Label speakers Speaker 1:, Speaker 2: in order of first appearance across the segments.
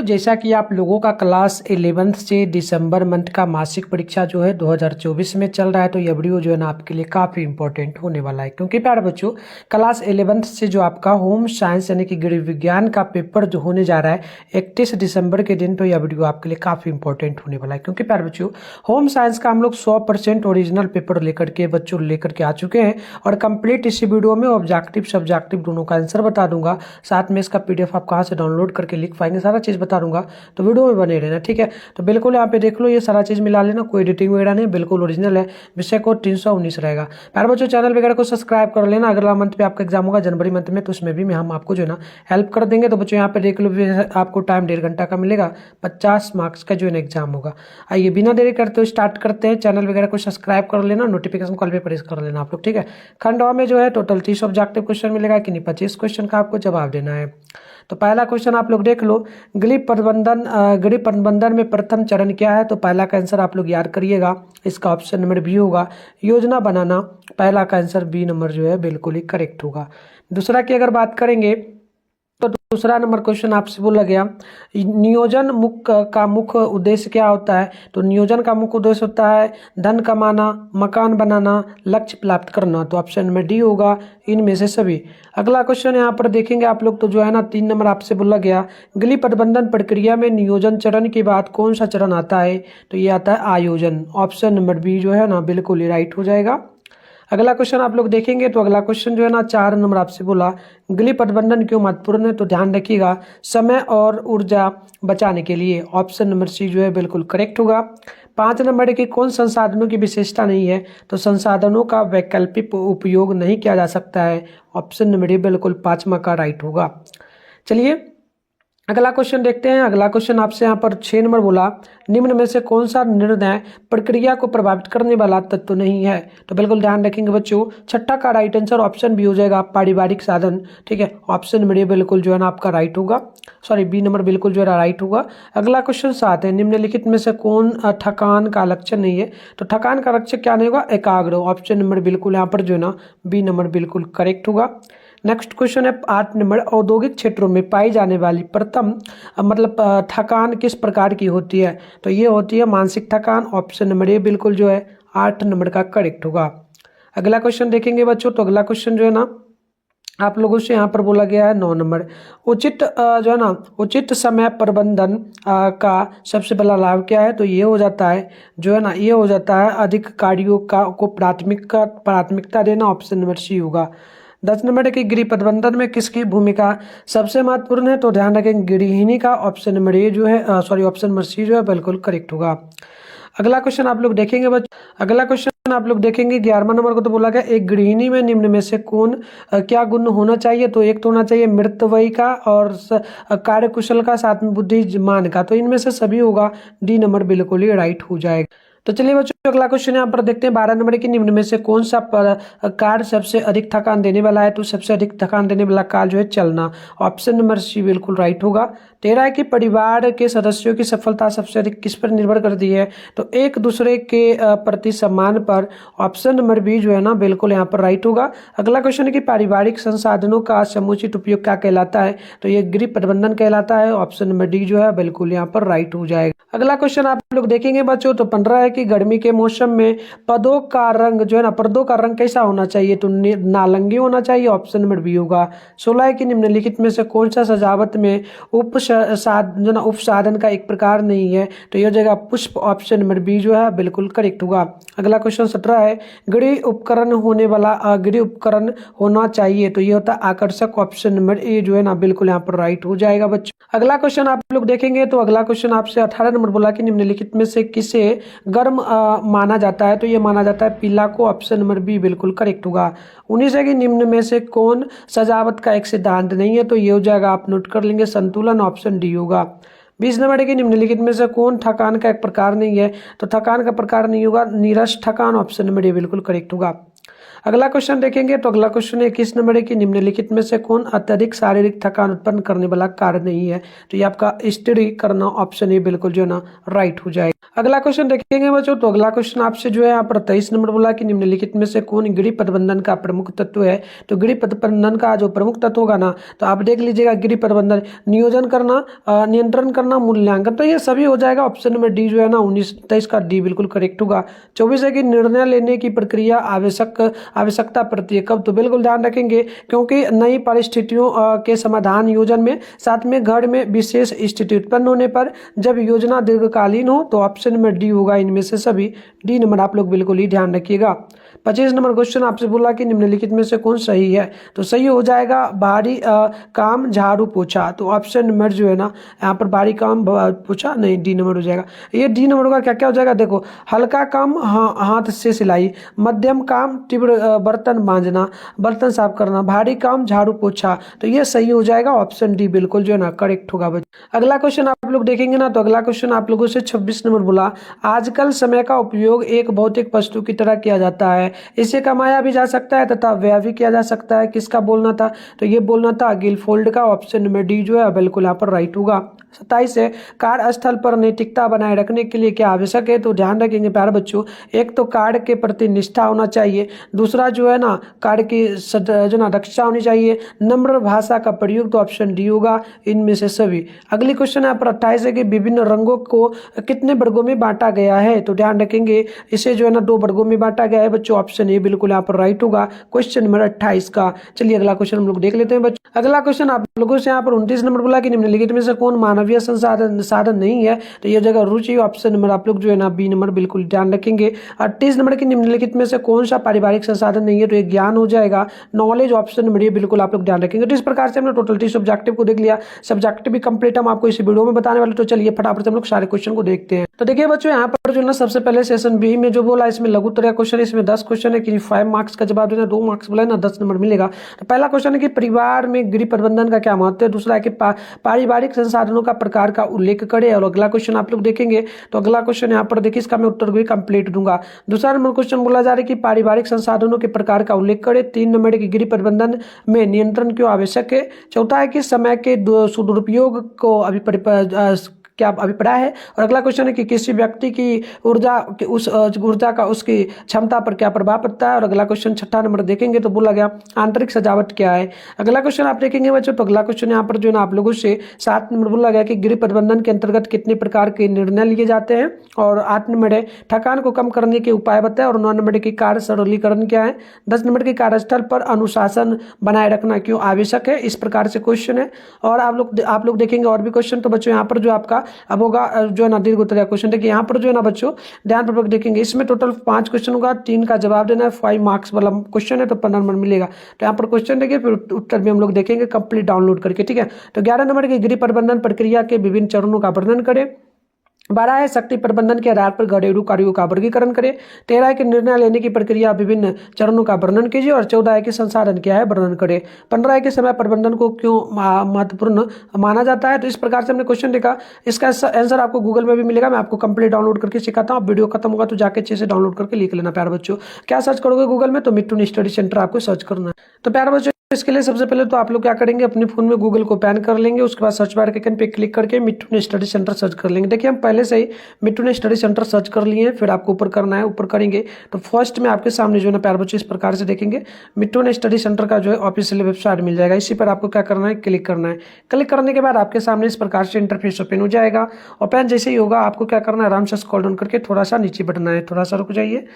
Speaker 1: तो जैसा कि आप लोगों का क्लास 11th से दिसंबर मंथ का मासिक परीक्षा जो है 2024 में चल रहा है, तो ये वीडियो जो है ना आपके लिए काफ़ी इंपॉर्टेंट होने वाला है। क्योंकि प्यारे बच्चों, क्लास 11th से जो आपका होम साइंस यानी कि गृह विज्ञान का पेपर जो होने जा रहा है 31 दिसंबर के दिन, तो यह वीडियो आपके लिए काफ़ी इंपॉर्टेंट होने वाला है। क्योंकि प्यारे बच्चों, होम साइंस का हम लोग 100% ओरिजिनल पेपर लेकर के बच्चों लेकर के आ चुके हैं और कंप्लीट इसी वीडियो में ऑब्जेक्टिव सब्जेक्टिव दोनों का आंसर बता दूंगा। साथ में इसका PDF आप कहाँ से डाउनलोड करके लिख पाएंगे, सारा चीज़ बता दूंगा, तो वीडियो में बने रहना। ठीक है, तो बिल्कुल यहाँ पे देख लो, ये सारा चीज़ मिला लेना, कोई एडिटिंग वगैरह नहीं, बिल्कुल ओरिजिनल है। विषय कोड 319 रहेगा। प्यारे बच्चों, चैनल वगैरह को सब्सक्राइब कर लेना। अगला मंथ पे आपका एग्जाम होगा जनवरी मंथ में, तो उसमें भी हम आपको जो है ना हेल्प कर देंगे। तो बच्चों यहाँ पे देख लो, आपको टाइम 1.5 घंटा का मिलेगा, 50 मार्क्स का जो है ना एग्जाम होगा। आइए बिना देरी करते हुए स्टार्ट करते हैं। चैनल वगैरह को सब्सक्राइब कर लेना, नोटिफिकेशन कॉल पे प्रेस कर लेना आप लोग। ठीक है, खंड में जो है टोटल 30 ऑब्जेक्टिव क्वेश्चन मिलेगा कि नहीं, 25 क्वेश्चन का आपको जवाब देना है। तो पहला क्वेश्चन आप लोग देख लो, गृह प्रबंधन में प्रथम चरण क्या है। तो पहला का आंसर आप लोग याद करिएगा, इसका ऑप्शन नंबर बी होगा, योजना बनाना। पहला का आंसर बी नंबर जो है बिल्कुल ही करेक्ट होगा। दूसरा की अगर बात करेंगे तो दूसरा नंबर क्वेश्चन आपसे बोला गया, नियोजन का मुख्य उद्देश्य क्या होता है। तो नियोजन का मुख्य उद्देश्य होता है धन कमाना, मकान बनाना, लक्ष्य प्राप्त करना। तो ऑप्शन में डी होगा, इनमें से सभी। अगला क्वेश्चन यहाँ पर देखेंगे आप लोग, तो जो है ना 3 नंबर आपसे बोला गया, गृह प्रबंधन प्रक्रिया में नियोजन चरण के बाद कौन सा चरण आता है। तो ये आता है आयोजन। ऑप्शन नंबर बी जो है ना बिल्कुल ही राइट हो जाएगा। अगला क्वेश्चन आप लोग देखेंगे, तो अगला क्वेश्चन जो है ना 4 नंबर आपसे बोला, गृह प्रबंधन क्यों महत्वपूर्ण है। तो ध्यान रखिएगा, समय और ऊर्जा बचाने के लिए। ऑप्शन नंबर सी जो है बिल्कुल करेक्ट होगा। 5 नंबर की कौन संसाधनों की विशेषता नहीं है। तो संसाधनों का वैकल्पिक उपयोग नहीं किया जा सकता है। ऑप्शन नंबर डी बिल्कुल 5वां का राइट होगा। चलिए अगला क्वेश्चन देखते हैं। अगला क्वेश्चन आपसे यहाँ पर 6 नंबर बोला, निम्न में से कौन सा निर्णय प्रक्रिया को प्रभावित करने वाला तत्व नहीं है। तो बिल्कुल ध्यान रखेंगे बच्चों, छठा का राइट आंसर ऑप्शन बी हो जाएगा, पारिवारिक साधन। ठीक है, ऑप्शन नंबर बिल्कुल जो है ना आपका राइट होगा, सॉरी बी नंबर बिल्कुल जो है राइट होगा। अगला क्वेश्चन 7 है, निम्नलिखित में से कौन थकान का लक्षण नहीं है। तो थकान का लक्षण क्या नहीं होगा, एकाग्र। ऑप्शन नंबर बिल्कुल यहाँ पर जो है ना बी नंबर बिल्कुल करेक्ट होगा। नेक्स्ट क्वेश्चन है 8 नंबर, औद्योगिक क्षेत्रों में पाई जाने वाली प्रथम थकान किस प्रकार की होती है। तो ये होती है मानसिक थकान। ऑप्शन नंबर ए बिल्कुल जो है 8 नंबर का करेक्ट होगा। अगला क्वेश्चन देखेंगे बच्चों, तो अगला क्वेश्चन जो है ना आप लोगों से यहाँ पर बोला गया है 9 नंबर, उचित जो है ना उचित समय प्रबंधन का सबसे बड़ा लाभ क्या है। तो ये हो जाता है जो है ना, ये हो जाता है अधिक कार्यों को प्राथमिकता देना। ऑप्शन नंबर सी होगा। 10 नंबर की गृह प्रबंधन में किसकी भूमिका सबसे महत्वपूर्ण है। तो ध्यान रखें गृहिणी का। ऑप्शन नंबर ए जो है ऑप्शन नंबर सी जो है बिल्कुल करेक्ट होगा। अगला क्वेश्चन आप लोग देखेंगे अगला क्वेश्चन आप लोग देखेंगे 11वां नंबर को, तो बोला गया एक गृहिणी में निम्न में से कौन क्या गुण होना चाहिए। तो एक तो होना चाहिए मृतव्ययी का और कार्यकुशल का, साथ में बुद्धिमान का। तो इनमें से सभी होगा, डी नंबर बिल्कुल ही राइट हो जाएगा। तो चलिए बच्चों अगला क्वेश्चन यहाँ पर देखते हैं, 12 नंबर की निम्न में से कौन सा कार्य सबसे अधिक थकान देने वाला है। तो सबसे अधिक थकान देने वाला कार्य जो है चलना। ऑप्शन नंबर सी बिल्कुल राइट होगा। 13 की परिवार के सदस्यों की सफलता सबसे अधिक किस पर निर्भर करती है। तो एक दूसरे के प्रति सम्मान पर। ऑप्शन नंबर बी जो है ना बिल्कुल यहाँ पर राइट होगा। अगला क्वेश्चन है कि पारिवारिक संसाधनों का समुचित उपयोग क्या कहलाता है। तो ये गृह प्रबंधन कहलाता है। ऑप्शन नंबर डी जो है बिल्कुल यहाँ पर राइट हो जाएगा। अगला क्वेश्चन आप लोग देखेंगे बच्चों, तो 15 है कि गर्मी के मौसम में पर्दों का रंग कैसा होना चाहिए। तो नारंगी होना चाहिए। ऑप्शन नंबर बी होगा। 16 है कि निम्नलिखित में से कौन सा सजावट में उपसाधन का एक प्रकार नहीं है। तो यह जगह पुष्प। ऑप्शन नंबर बी जो है बिल्कुल करेक्ट होगा। अगला क्वेश्चन 17 है, गृह उपकरण होना चाहिए। तो ये होता है आकर्षक। ऑप्शन नंबर ए जो है ना बिल्कुल यहाँ पर राइट हो जाएगा बच्चों। अगला क्वेश्चन आप लोग देखेंगे, तो अगला क्वेश्चन आपसे 18 नंबर बोला कि निम्नलिखित में से किसे गर्म माना जाता है। तो ये माना जाता है पीला को। ऑप्शन नंबर बी बिल्कुल करेक्ट होगा। 19 है कि निम्न में से कौन सजावट का एक सिद्धांत नहीं है। तो ये हो जाएगा, आप नोट कर लेंगे, संतुलन। ऑप्शन डी होगा। 20 नंबर है कि निम्नलिखित में से कौन थकान का एक प्रकार नहीं है। तो थकान का प्रकार नहीं होगा नीरस थकान। ऑप्शन नंबर ए बिल्कुल करेक्ट होगा। अगला क्वेश्चन देखेंगे तो अगला क्वेश्चन 21 नंबर है कि निम्नलिखित में से कौन अत्यधिक शारीरिक थकान उत्पन्न करने वाला कार्य नहीं है। तो ये आपका स्टडी करना ऑप्शन ए बिल्कुल जो है ना राइट हो जाएगा। अगला क्वेश्चन देखेंगे बच्चों तो अगला क्वेश्चन आपसे जो है यहाँ पर 23 नंबर बोला कि निम्नलिखित में से कौन गृह प्रबंधन का प्रमुख तत्व है। तो गृह प्रबंधन का जो प्रमुख तत्व होगा ना तो आप देख लीजिएगा गृह प्रबंधन नियोजन करना, नियंत्रण करना, मूल्यांकन। तो ये सभी हो जाएगा। ऑप्शन नंबर डी जो है ना 19-23 का डी बिल्कुल करेक्ट होगा। 24 है कि निर्णय लेने की प्रक्रिया आवश्यकता पड़ती है कब। तो बिल्कुल ध्यान रखेंगे क्योंकि नई परिस्थितियों के समाधान योजन में, साथ में घर में विशेष स्थिति उत्पन्न होने पर, जब योजना दीर्घकालीन हो। तो ऑप्शन नंबर डी होगा इनमें से सभी। डी नंबर आप लोग बिल्कुल ही ध्यान रखिएगा। 25 नंबर क्वेश्चन आपसे बोला कि निम्नलिखित में से कौन सही है। तो सही हो जाएगा भारी काम झाड़ू पोछा। तो ऑप्शन नंबर जो है ना यहाँ पर भारी काम पोछा नहीं, डी नंबर हो जाएगा। ये डी नंबर होगा। क्या क्या हो जाएगा देखो, हल्का काम हाथ से सिलाई, मध्यम काम तीव्र बर्तन मांजना, बर्तन साफ करना, भारी काम झाड़ू पोछा। तो ये सही हो जाएगा। ऑप्शन डी बिल्कुल जो है ना करेक्ट होगा। अगला क्वेश्चन आप लोग देखेंगे ना तो अगला क्वेश्चन आप लोगों से 26 नंबर बोला, आजकल समय का उपयोग एक भौतिक वस्तु की तरह किया जाता है, इसे कमाया भी जा सकता है तथा व्यय भी किया जा सकता है। किसका बोलना था। तो ये बोलना था गिलफोर्ड का। ऑप्शन नंबर डी जो है बिल्कुल यहाँ पर राइट होगा। 27 है, कार्यस्थल पर नैतिकता बनाए रखने के लिए क्या आवश्यक है। तो ध्यान रखेंगे प्यारे बच्चों, एक तो कार्य के प्रति निष्ठा होना चाहिए, दूसरा जो है ना कार्य की जो ना दक्षता होनी चाहिए, नम्र भाषा का प्रयोग। तो ऑप्शन डी होगा इनमें से सभी। अगली क्वेश्चन यहाँ पर 28 है कि विभिन्न रंगों को कितने वर्गों में बांटा गया है। तो ध्यान रखेंगे इसे जो है ना 2 वर्गों में बांटा गया है बच्चों। ऑप्शन ए बिल्कुल यहाँ पर राइट होगा क्वेश्चन नंबर 28 का। चलिए अगला क्वेश्चन हम लोग देख लेते हैं बच्चों। अगला क्वेश्चन आप लोगों से यहाँ पर 29 नंबर बोला कि निम्नलिखित में से कौन मानवीय संसाधन नहीं है। तो ये जगह रुचि। ऑप्शन नंबर आप लोग जो है ना बी नंबर बिल्कुल ध्यान रखेंगे। 38 नंबर की निम्नलिखित में से कौन सा पारिवारिक संसाधन नहीं है। तो ये ज्ञान हो जाएगा, नॉलेज। ऑप्शन नंबर ये बिल्कुल आप लोग ध्यान रखेंगे। तो इस प्रकार से हमने टोटल 30 ऑब्जेक्टिव को देख लिया। सब्जेक्टिव भी कंप्लीट हम आपको इस वीडियो में बताने वाले। तो चलिए फटाफट से हम लोग सारे क्वेश्चन को देखते हैं। तो देखिए बच्चों यहाँ पर जो ना सबसे पहले सेशन बी में जो बोला इसमें लघु उत्तर क्वेश्चन है। इसमें 10 क्वेश्चन है कि 5 मार्क्स का जवाब देना, 2 मार्क्स बोला है ना 10 नंबर मिलेगा। तो पहला क्वेश्चन है कि परिवार में गृह प्रबंधन का क्या महत्व है। दूसरा है कि पारिवारिक संसाधनों का प्रकार का उल्लेख करे। और अगला क्वेश्चन आप लोग देखेंगे तो अगला क्वेश्चन यहाँ पर देखिए इसका मैं उत्तर भी कंप्लीट दूंगा। दूसरा नंबर क्वेश्चन बोला जा रहा है कि पारिवारिक संसाधनों के प्रकार का उल्लेख करे। 3 नंबर की गृह प्रबंधन में नियंत्रण क्यों आवश्यक है। चौथा है कि समय के सदुपयोग को क्या अभिप्राय है। और अगला क्वेश्चन है कि किसी व्यक्ति की ऊर्जा का उसकी क्षमता पर क्या प्रभाव पड़ता है। और अगला क्वेश्चन 6ठा नंबर देखेंगे तो बोला गया आंतरिक सजावट क्या है। अगला क्वेश्चन आप देखेंगे बच्चों तो अगला क्वेश्चन यहाँ पर जो है ना आप लोगों से 7 नंबर बोला गया कि गृह प्रबंधन के अंतर्गत कितने प्रकार के निर्णय लिए जाते हैं। और 8 नंबर है थकान को कम करने के उपाय बताए। और 9 नंबर की कार्य सरलीकरण क्या है। 10 नंबर की कार्यस्थल पर अनुशासन बनाए रखना क्यों आवश्यक है। इस प्रकार से क्वेश्चन है। और आप लोग देखेंगे और भी क्वेश्चन। तो बच्चों यहाँ पर जो आपका अब होगा जो है ना दीर्घ उत्तरीय क्वेश्चन। देखिए यहाँ पर जो है ना बच्चों ध्यानपूर्वक देखेंगे इसमें टोटल 5 क्वेश्चन होगा, 3 का जवाब देना है। 5 मार्क्स वाला क्वेश्चन है तो 15 नंबर मिलेगा। तो यहाँ पर क्वेश्चन देखिए फिर उत्तर भी हम लोग देखेंगे कंप्लीट डाउनलोड करके, ठीक है। तो 11 नंबर की गृह प्रबंधन प्रक्रिया के विभिन्न चरणों का वर्णन करें। 12 है शक्ति प्रबंधन के आधार पर घरेलू कार्यों का वर्गीकरण करें। 13 है कि निर्णय लेने की प्रक्रिया विभिन्न चरणों का वर्णन कीजिए। और 14 है कि संसाधन क्या है वर्णन करें। 15 है कि समय प्रबंधन को क्यों महत्वपूर्ण माना जाता है। तो इस प्रकार से हमने क्वेश्चन देखा। इसका आंसर आपको गूगल में भी मिलेगा, मैं आपको कंप्लीट डाउनलोड करके सिखाता हूँ। वीडियो खत्म होगा तो जाके अच्छे से डाउनलोड करके लिख लेना प्यारे बच्चों। क्या सर्च करोगे गूगल में तो मिट्टू स्टडी सेंटर आपको सर्च करना है। तो प्यारे बच्चों इसके लिए सबसे पहले तो आप लोग क्या करेंगे अपने फोन में गूगल को पैन कर लेंगे। उसके बाद सर्च बार के आइकन पे क्लिक करके मिट्टू स्टडी सेंटर सर्च कर लेंगे। देखिए हम पहले से ही मिट्टू ने स्टडी सेंटर सर्च कर लिए हैं। फिर आपको ऊपर करना है, ऊपर करेंगे तो फर्स्ट में आपके सामने जो है ना प्यारे बच्चों इस प्रकार से देखेंगे मिट्टू ने स्टडी सेंटर का जो है ऑफिशियल वेबसाइट मिल जाएगा। इसी पर आपको क्या करना है क्लिक करना है। क्लिक करने के बाद आपके सामने इस प्रकार से इंटरफेस ओपन हो जाएगा। ओपन जैसे ही होगा आपको क्या करना है आराम से स्क्रॉल डाउन करके थोड़ा सा नीचे बढ़ना है। थोड़ा सा रुक जाइए।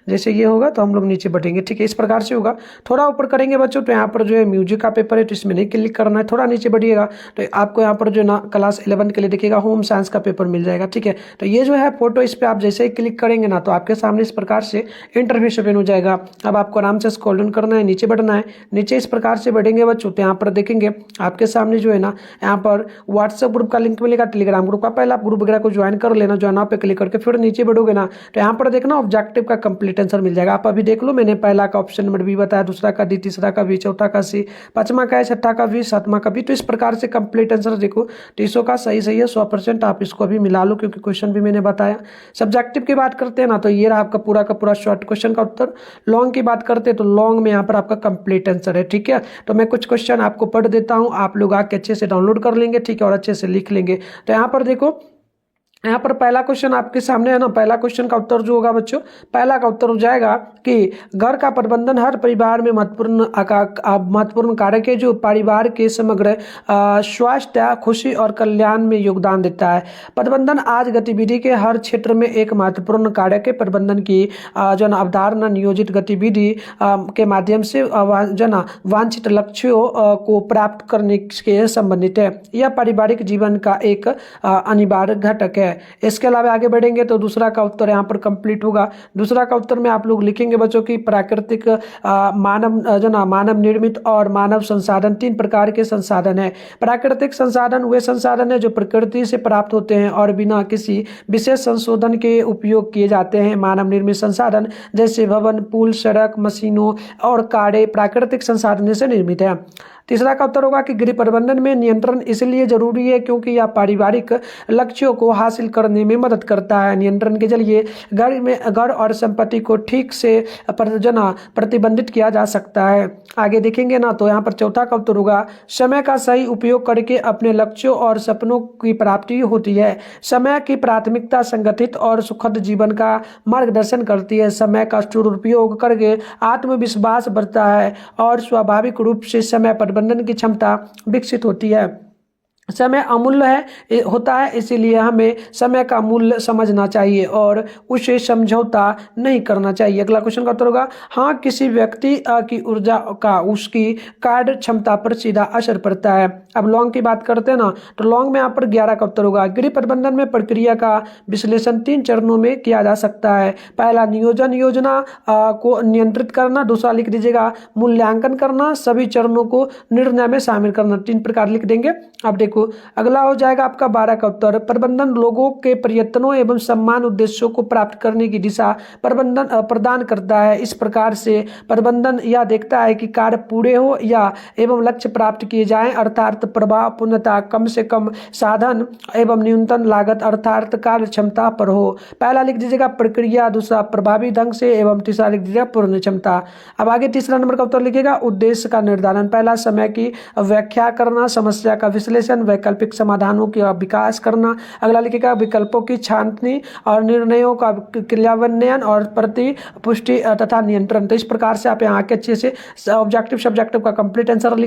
Speaker 1: जैसे ये होगा तो हम लोग नीचे बढ़ेंगे, ठीक है। इस प्रकार से होगा। थोड़ा ऊपर करेंगे बच्चों तो यहाँ पर जो है म्यूजिक का पेपर है तो इसमें नहीं क्लिक करना है। थोड़ा नीचे बढ़िएगा तो आपको यहाँ पर जो ना क्लास 11 के लिए देखिएगा होम साइंस का पेपर मिल जाएगा, ठीक है। तो ये जो है फोटो इस पर आप जैसे ही क्लिक करेंगे ना तो आपके सामने इस प्रकार से इंटरफेस ओपन हो जाएगा। अब आपको आराम से स्क्रॉल डाउन करना है, नीचे बढ़ना है। नीचे इस प्रकार से बढ़ेंगे बच्चों तो यहाँ पर देखेंगे आपके सामने जो है ना यहाँ पर व्हाट्सएप ग्रुप का लिंक मिलेगा, टेलीग्राम ग्रुप का। पहले आप ग्रुप वगैरह को ज्वाइन कर लेना। ज्वाइन पे क्लिक करके फिर नीचे बढ़ोगे ना तो यहाँ पर देखना ऑब्जेक्टिव का कंप्लीट आंसर मिल जाएगा। आप अभी देख लो, मैंने पहला का ऑप्शन नंबर बी बताया, दूसरा का डी, तीसरा का बी, चौथा का सी, पांचवा का है, छठा का बी, सातवां का बी। तो इस प्रकार से कंप्लीट आंसर देखो 300 का सही है 100%। आप इसको अभी मिला लो क्योंकि क्वेश्चन भी मैंने बताया। सब्जेक्टिव की बात करते हैं ना, तो ये रहा आपका पूरा का पूरा शॉर्ट क्वेश्चन का उत्तर। लॉन्ग की बात करते हैं तो लॉन्ग में यहाँ पर आपका कंप्लीट आंसर है, ठीक है। तो मैं कुछ क्वेश्चन आपको पढ़ देता हूँ, आप लोग आके अच्छे से डाउनलोड कर लेंगे, ठीक है, और अच्छे से लिख लेंगे। तो यहाँ पर देखो, यहाँ पर पहला क्वेश्चन आपके सामने है ना। पहला क्वेश्चन का उत्तर जो होगा बच्चों, पहला का उत्तर हो जाएगा कि घर का प्रबंधन हर परिवार में महत्वपूर्ण कारक है जो परिवार के समग्र स्वास्थ्य, खुशी और कल्याण में योगदान देता है। प्रबंधन आज गतिविधि के हर क्षेत्र में एक महत्वपूर्ण कारक है। प्रबंधन की जो ना अवधारणा नियोजित गतिविधि के माध्यम से जो ना वांछित लक्ष्यों को प्राप्त करने के संबंधित है। यह पारिवारिक जीवन का एक अनिवार्य घटक है। इसके अलावा आगे बढ़ेंगे तो दूसरा का उत्तर यहाँ पर कंप्लीट होगा। दूसरा का उत्तर में आप लोग लिखेंगे बच्चों की प्राकृतिक, मानव निर्मित और मानव संसाधन, तीन प्रकार के संसाधन है। प्राकृतिक संसाधन वे संसाधन है जो प्रकृति से प्राप्त होते हैं और बिना किसी विशेष संशोधन के उपयोग किए जाते हैं। मानव निर्मित संसाधन जैसे भवन, पुल, सड़क, मशीनों और कारें प्राकृतिक संसाधन से निर्मित है। तीसरा का उत्तर होगा कि गृह प्रबंधन में नियंत्रण इसलिए जरूरी है क्योंकि यह पारिवारिक लक्ष्यों को हासिल करने में मदद करता है। नियंत्रण के जरिए घर और संपत्ति को ठीक से प्रतिबंधित किया जा सकता है। आगे देखेंगे ना, तो यहाँ पर चौथा का उत्तर होगा समय का सही उपयोग करके अपने लक्ष्यों और सपनों की प्राप्ति होती है। समय की प्राथमिकता संगठित और सुखद जीवन का मार्गदर्शन करती है। समय का दुरुपयोग करके आत्मविश्वास बढ़ता है और स्वाभाविक रूप से समय प्रबंधन की क्षमता विकसित होती है। समय अमूल्य होता है, इसीलिए हमें समय का मूल्य समझना चाहिए और उसे समझौता नहीं करना चाहिए। अगला क्वेश्चन का उत्तर होगा हाँ, किसी व्यक्ति की ऊर्जा का उसकी कार्य क्षमता पर सीधा असर पड़ता है। अब लॉन्ग की बात करते हैं ना, तो लॉन्ग में यहाँ पर 11 का उत्तर होगा। गृह प्रबंधन में प्रक्रिया का विश्लेषण 3 चरणों में किया जा सकता है। पहला नियोजन, योजना को नियंत्रित करना। दूसरा लिख दीजिएगा मूल्यांकन करना। सभी चरणों को निर्णय में शामिल करना। 3 प्रकार लिख देंगे। अब देखो अगला हो जाएगा आपका 12 का उत्तर। प्रबंधन लोगों के प्रयत्नों एवं सम्मान उद्देश्यों को प्राप्त करने की दिशा प्रदान करता है। इस प्रकार से प्रबंधन यह देखता है कि कार्य पूरे हो या एवं लक्ष्य प्राप्त किए जाएं, अर्थात प्रभाव पूर्णता, कम से कम साधन एवं न्यूनतम लागत अर्थात कार्य क्षमता पर हो। पहला लिख दीजिएगा प्रक्रिया, दूसरा प्रभावी ढंग से एवं तीसरा लिख दीजिएगा पूर्ण क्षमता। अब आगे तीसरा नंबर का उत्तर लिखिएगा उद्देश्य का निर्धारण। पहला समय की व्याख्या करना, समस्या का विश्लेषण, वैकल्पिक समाधानों का विकास करना। अगला लिखिएगा विकल्पों की छाननी और निर्णयों का क्रियान्वयन और प्रतिपुष्टि तथा नियंत्रण। तो इस प्रकार से आप यहाँ के अच्छे से ऑब्जेक्टिव सब्जेक्टिव का कंप्लीट आंसर